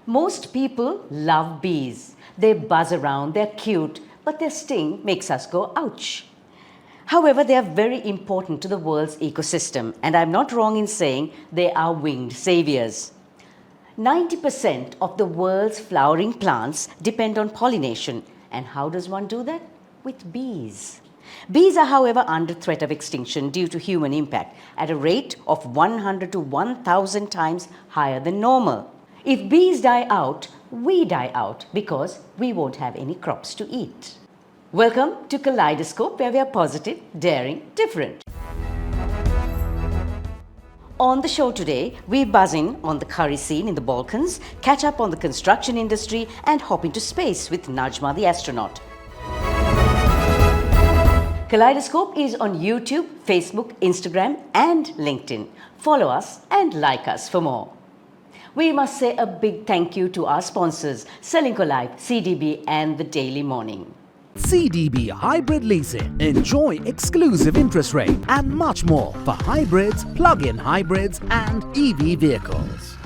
Most people love bees. They buzz around, they're cute, but their sting makes us go ouch. However, they are very important to the world's ecosystem, and I'm not wrong in saying they are winged saviors. 90% of the world's flowering plants depend on pollination. And how does one do that? With bees. Bees are, however, under threat of extinction due to human impact at a rate of 100 to 1,000 times higher than normal. If bees die out, we die out because we won't have any crops to eat. Welcome to Kaleidoscope, where we are positive, daring, different. On the show today, we buzz in on the curry scene in the Balkans, catch up on the construction industry, and hop into space with Najma the Astronaut. Kaleidoscope is on YouTube, Facebook, Instagram, and LinkedIn. Follow us and like us for more. We must say a big thank you to our sponsors, Srilanka Life, CDB, and The Daily Morning. CDB Hybrid Leasing. Enjoy exclusive interest rate and much more for hybrids, plug-in hybrids and EV vehicles.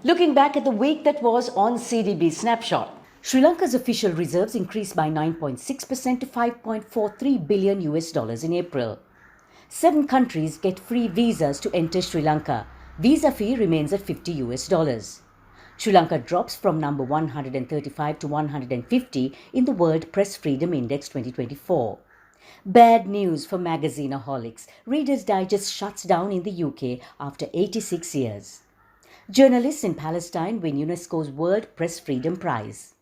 Looking back at the week that was on CDB Snapshot, Sri Lanka's official reserves increased by 9.6% to $5.43 billion in April. 7 countries get free visas to enter Sri Lanka. Visa fee remains at $50. Sri Lanka drops from number 135 to 150 in the World Press Freedom Index 2024. Bad news for magazineaholics. Reader's Digest shuts down in the UK after 86 years. Journalists in Palestine win UNESCO's World Press Freedom Prize.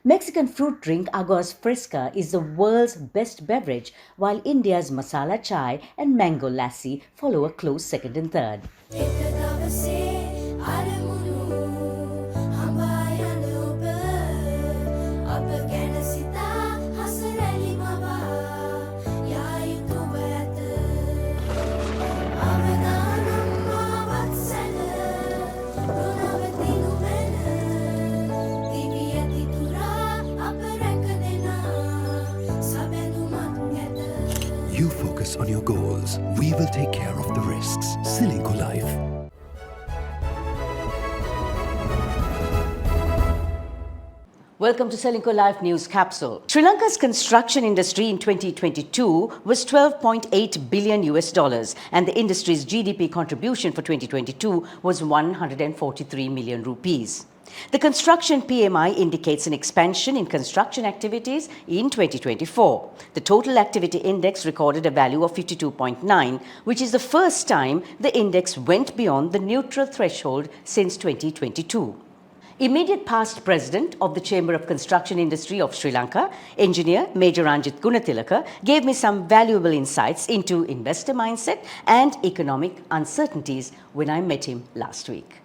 Mexican fruit drink Aguas Fresca is the world's best beverage, while India's masala chai and mango lassi follow a close second and third. You focus on your goals. We will take care of the risks. Srilanka Life. Welcome to Srilanka Life News Capsule. Sri Lanka's construction industry in 2022 was $12.8 billion and the industry's GDP contribution for 2022 was 143 million rupees. The construction PMI indicates an expansion in construction activities in 2024. The total activity index recorded a value of 52.9, which is the first time the index went beyond the neutral threshold since 2022. Immediate past president of the Chamber of Construction Industry of Sri Lanka, engineer Major Ranjit Gunatilaka, gave me some valuable insights into investor mindset and economic uncertainties when I met him last week.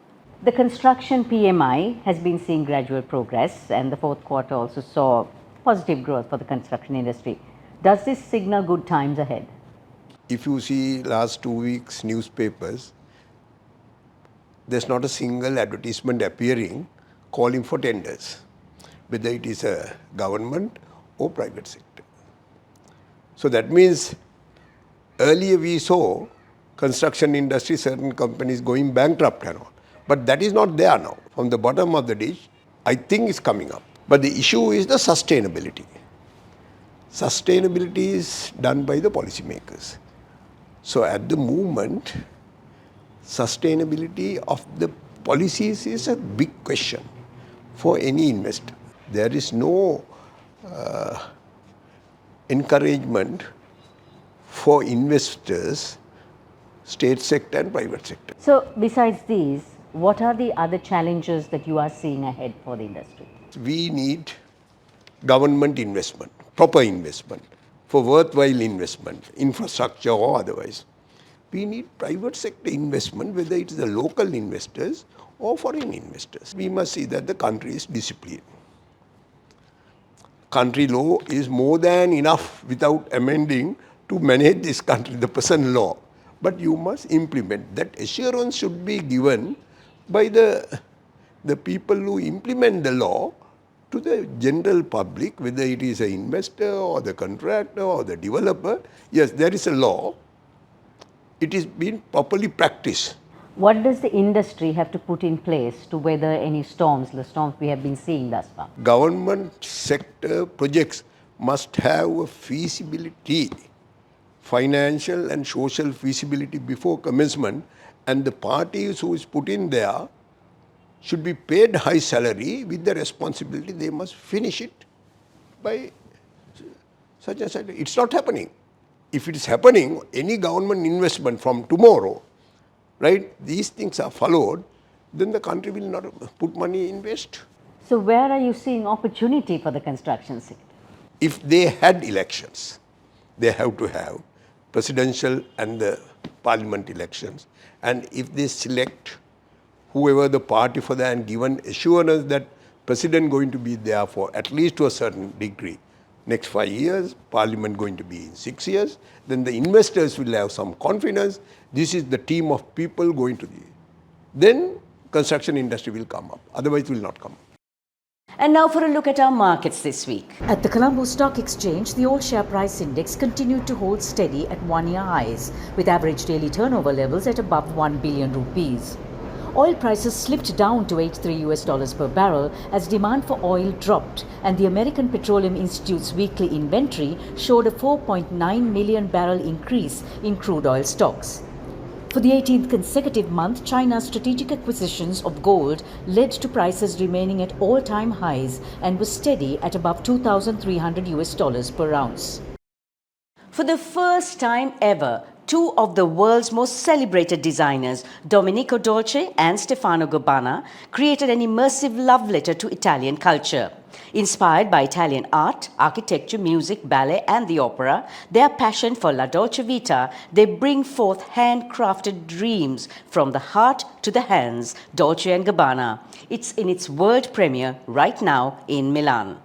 The construction PMI has been seeing gradual progress, and the fourth quarter also saw positive growth for the construction industry. Does this signal good times ahead? If you see last 2 weeks newspapers, there's not a single advertisement appearing calling for tenders, whether it is a government or private sector. So that means earlier we saw construction industry, certain companies going bankrupt and all. But that is not there now. From the bottom of the dish, I think it's coming up. But the issue is the sustainability. Sustainability is done by the policymakers. So at the moment, sustainability of the policies is a big question for any investor. There is no encouragement for investors, state sector and private sector. So besides these, what are the other challenges that you are seeing ahead for the industry? We need government investment, proper investment, for worthwhile investment, infrastructure or otherwise. We need private sector investment, whether it is the local investors or foreign investors. We must see that the country is disciplined. Country law is more than enough without amending to manage this country, the present law. But you must implement. That assurance should be given by the people who implement the law to the general public, whether it is an investor or the contractor or the developer. Yes, there is a law. It is being properly practiced. What does the industry have to put in place to weather any storms, the storms we have been seeing thus far? Government sector projects must have a feasibility, financial and social feasibility before commencement, and the parties who is put in there should be paid high salary with the responsibility they must finish it by such and such. It's not happening. If it is happening, any government investment from tomorrow, right, these things are followed, then the country will not put money in waste. So where are you seeing opportunity for the construction sector? If they had elections, they have to have presidential and the parliament elections. And if they select whoever the party for that and given assurance that president going to be there for at least to a certain degree, next 5 years, parliament going to be in 6 years, then the investors will have some confidence. This is the team of people going to the, then construction industry will come up. Otherwise it will not come up. And now for a look at our markets this week. At the Colombo Stock Exchange, the all-share price index continued to hold steady at one-year highs, with average daily turnover levels at above 1 billion rupees. Oil prices slipped down to $83 per barrel as demand for oil dropped, and the American Petroleum Institute's weekly inventory showed a 4.9 million barrel increase in crude oil stocks. For the 18th consecutive month, China's strategic acquisitions of gold led to prices remaining at all-time highs and was steady at above $2,300 per ounce. For the first time ever, two of the world's most celebrated designers, Domenico Dolce and Stefano Gabbana, created an immersive love letter to Italian culture. Inspired by Italian art, architecture, music, ballet and the opera, their passion for La Dolce Vita, they bring forth handcrafted dreams from the heart to the hands, Dolce & Gabbana. It's in its world premiere right now in Milan.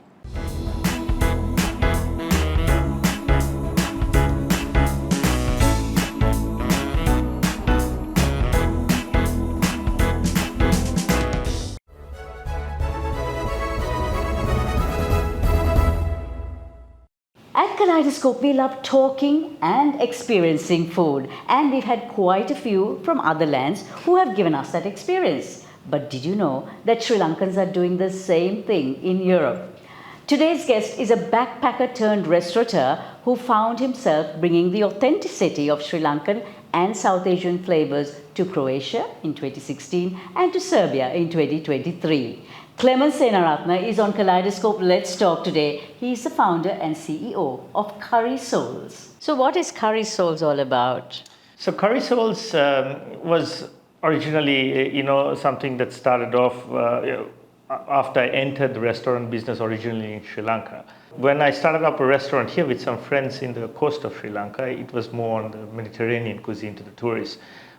At Kaleidoscope, we love talking and experiencing food, and we've had quite a few from other lands who have given us that experience. But did you know that Sri Lankans are doing the same thing in Europe? Today's guest is a backpacker turned restaurateur who found himself bringing the authenticity of Sri Lankan and South Asian flavors to Croatia in 2016 and to Serbia in 2023. Clemens Senaratne is on Kaleidoscope Let's Talk today. He's the founder and CEO of CurrySouls. So what is CurrySouls all about? So CurrySouls was originally, something that started off after I entered the restaurant business originally in Sri Lanka. When I started up a restaurant here with some friends in the coast of Sri Lanka, it was more on the Mediterranean cuisine to the tourists.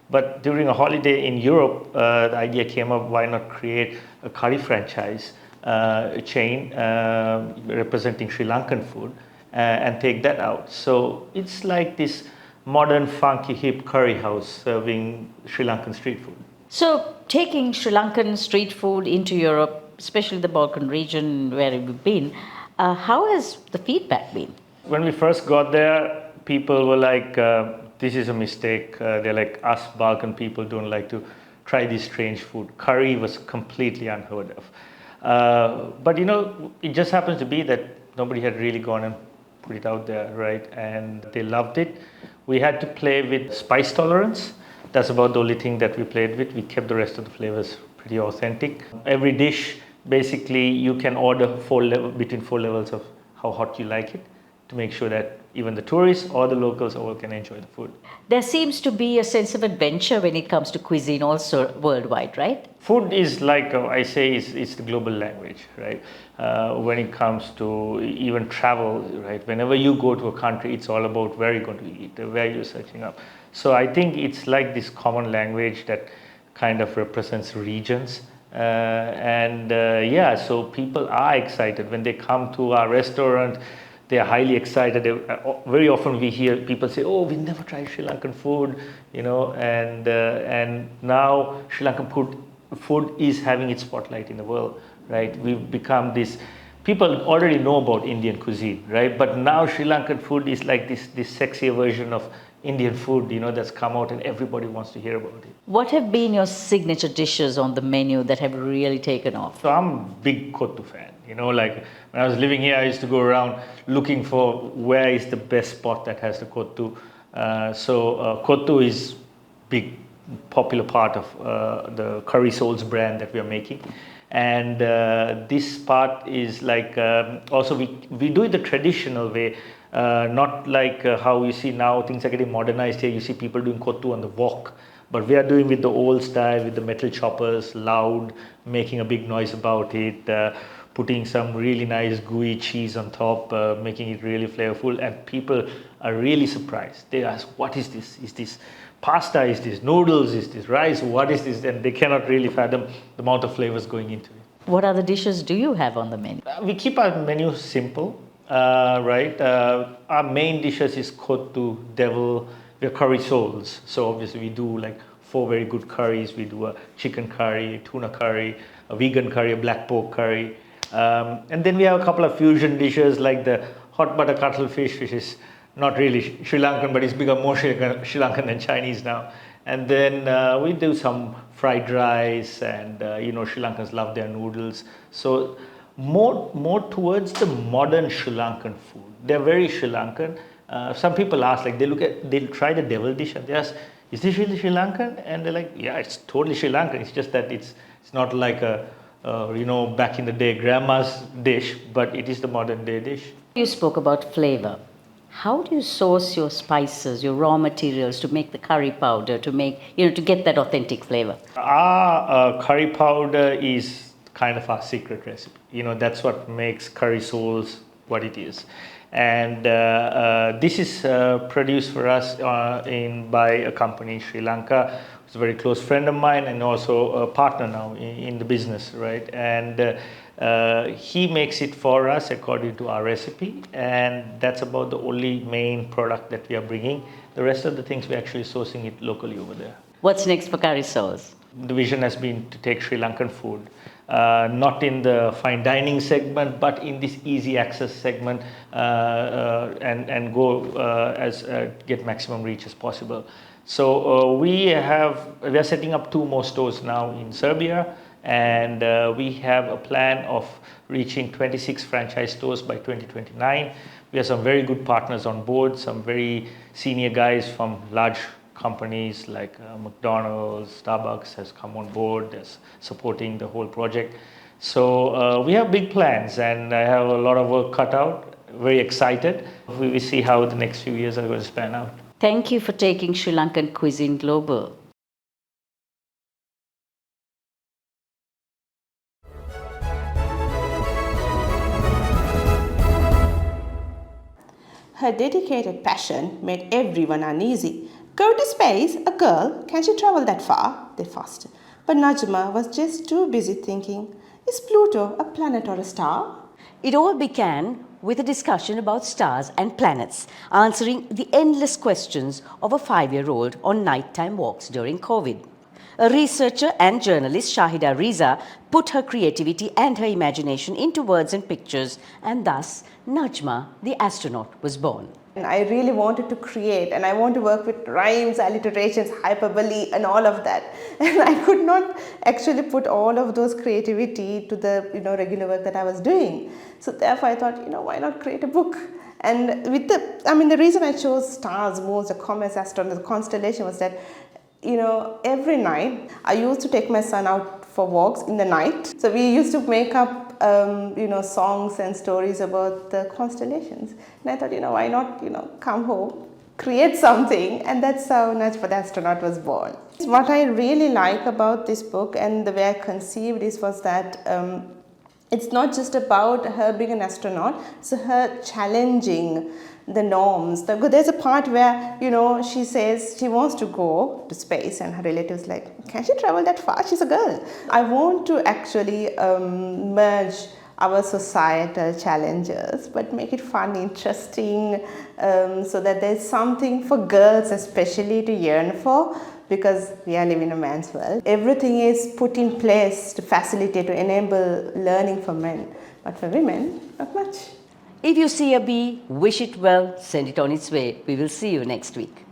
But during a holiday in Europe, the idea came up, why not create a curry franchise chain representing Sri Lankan food and take that out. So it's like this modern, funky, hip curry house serving Sri Lankan street food. So taking Sri Lankan street food into Europe, especially the Balkan region where you've been, how has the feedback been? When we first got there, people were like, this is a mistake. They're like, us Balkan people don't like to try this strange food. Curry was completely unheard of. But it just happens to be that nobody had really gone and put it out there, right? And they loved it. We had to play with spice tolerance. That's about the only thing that we played with. We kept the rest of the flavors pretty authentic. Every dish, basically, you can order between 4 levels of how hot you like it to make sure that even the tourists or the locals all can enjoy the food. There seems to be a sense of adventure when it comes to cuisine also worldwide, right? Food is like, I say, it's the global language, right? When it comes to even travel, right? Whenever you go to a country, it's all about where you're going to eat, where you're searching up. So I think it's like this common language that kind of represents regions. So people are excited when they come to our restaurant. They are highly excited. Very often we hear people say, "Oh, we never tried Sri Lankan food," and now Sri Lankan food is having its spotlight in the world, right? We've become this. People already know about Indian cuisine, right? But now Sri Lankan food is like this sexier version of Indian food, that's come out and everybody wants to hear about it. What have been your signature dishes on the menu that have really taken off? So I'm a big kottu fan. Like when I was living here, I used to go around looking for where is the best spot that has the kottu. So kottu is big, popular part of the CurrySouls brand that we are making. And this part is like, also we do it the traditional way, not like how you see now things are getting modernized here. You see people doing kottu on the wok. But we are doing with the old style, with the metal choppers, loud, making a big noise about it, putting some really nice gooey cheese on top, making it really flavorful. And people are really surprised. They ask, what is this? Is this pasta? Is this noodles? Is this rice? What is this? And they cannot really fathom the amount of flavors going into it. What other dishes do you have on the menu? We keep our menu simple, right? Our main dishes is kottu, devil, we are CurrySouls. So obviously we do like 4 very good curries. We do a chicken curry, a tuna curry, a vegan curry, a black pork curry. And then we have a couple of fusion dishes like the hot butter cuttlefish, which is not really Sri Lankan, but it's become more Sri Lankan than Chinese now. And then we do some fried rice, and Sri Lankans love their noodles. So more towards the modern Sri Lankan food. They're very Sri Lankan. Some people ask, like they'll try the devil dish and they ask, is this really Sri Lankan? And they're like, yeah, it's totally Sri Lankan. It's just that it's not like a back in the day grandma's dish, but it is the modern day dish. You spoke about flavor. How do you source your spices, your raw materials to make the curry powder, to make, to get that authentic flavor? Our curry powder is kind of our secret recipe. That's what makes CurrySouls what it is. And this is produced for us by a company in Sri Lanka. It's a very close friend of mine and also a partner now in the business, right? And he makes it for us according to our recipe, and that's about the only main product that we are bringing. The rest of the things we're actually sourcing it locally over there. What's next for CurrySouls? The vision has been to take Sri Lankan food, not in the fine dining segment, but in this easy access segment, and go get maximum reach as possible. So we are setting up 2 more stores now in Serbia, and we have a plan of reaching 26 franchise stores by 2029. We have some very good partners on board, some very senior guys from large companies like McDonald's, Starbucks has come on board, that's supporting the whole project. So we have big plans, and I have a lot of work cut out. Very excited. We will see how the next few years are going to span out. Thank you for taking Sri Lankan cuisine global. Her dedicated passion made everyone uneasy. Go to space? A girl? Can she travel that far? They fussed. But Najma was just too busy thinking, is Pluto a planet or a star? It all began with a discussion about stars and planets, answering the endless questions of a 5-year-old on nighttime walks during COVID. A researcher and journalist, Shahida Riza, put her creativity and her imagination into words and pictures, and thus Najma the Astronaut was born. And I really wanted to create, and I want to work with rhymes, alliterations, hyperbole and all of that. And I could not actually put all of those creativity to the regular work that I was doing. So therefore I thought, why not create a book? And with the reason I chose stars, moons, the comets, astronomers, the constellation was that every night I used to take my son out for walks in the night. So we used to make up songs and stories about the constellations. And I thought, why not, come home, create something, and that's how Najma the Astronaut was born. What I really like about this book and the way I conceived this was that it's not just about her being an astronaut, it's her challenging the norms. There's a part where, she says she wants to go to space and her relatives like, can she travel that far? She's a girl. I want to actually merge our societal challenges, but make it fun, interesting, so that there's something for girls especially to yearn for, because we are living in a man's world. Everything is put in place to facilitate, to enable learning for men, but for women, not much. If you see a bee, wish it well, send it on its way. We will see you next week.